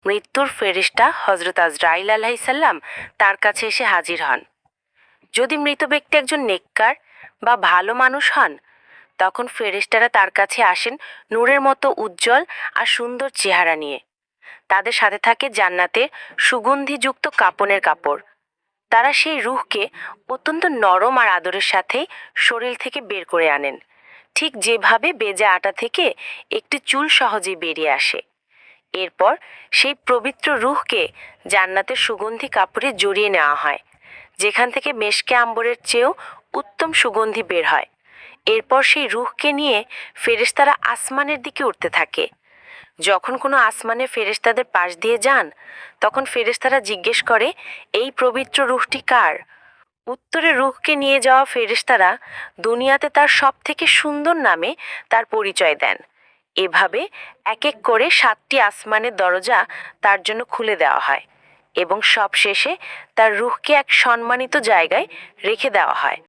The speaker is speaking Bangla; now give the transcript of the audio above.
মৃত্যুর ফেরেশতা হযরত আজরাইল আলাইহিসসালাম তার কাছে এসে হাজির হন। যদি মৃত ব্যক্তি একজন নেককার বা ভালো মানুষ হন, তখন ফেরেশতারা তার কাছে আসেন নূরের মতো উজ্জ্বল আর সুন্দর চেহারা নিয়ে। তাদের সাথে থাকে জান্নাতের সুগন্ধিযুক্ত কাপনের কাপড়। তারা সেই রূহকে অত্যন্ত নরম আর আদরের সাথে শরীর থেকে বের করে আনেন, ঠিক যেভাবে বেজে আটা থেকে একটি চুল সহজেই বেরিয়ে আসে। এরপর সেই পবিত্র রূহকে জান্নাতের সুগন্ধি কাপড়ে জড়িয়ে নেওয়া হয়, যেখান থেকে মেশকে আম্বরের চেয়েও উত্তম সুগন্ধি বের হয়। এরপর সেই রূহকে নিয়ে ফেরেশতারা আসমানের দিকে উঠতে থাকে। যখন কোনো আসমানে ফেরেশতাদের পাশ দিয়ে যান, তখন ফেরেশতারা জিজ্ঞেস করে, এই পবিত্র রূহটি কার? উত্তরে রূহকে নিয়ে যাওয়া ফেরেশতারা দুনিয়াতে তার সব থেকে সুন্দর নামে তার পরিচয় দেন। এভাবে এক এক করে 7টি আসমানের দরজা তার জন্য খুলে দেওয়া হয় এবং সব শেষে তার রূহকে এক সম্মানিত জায়গায় রেখে দেওয়া হয়।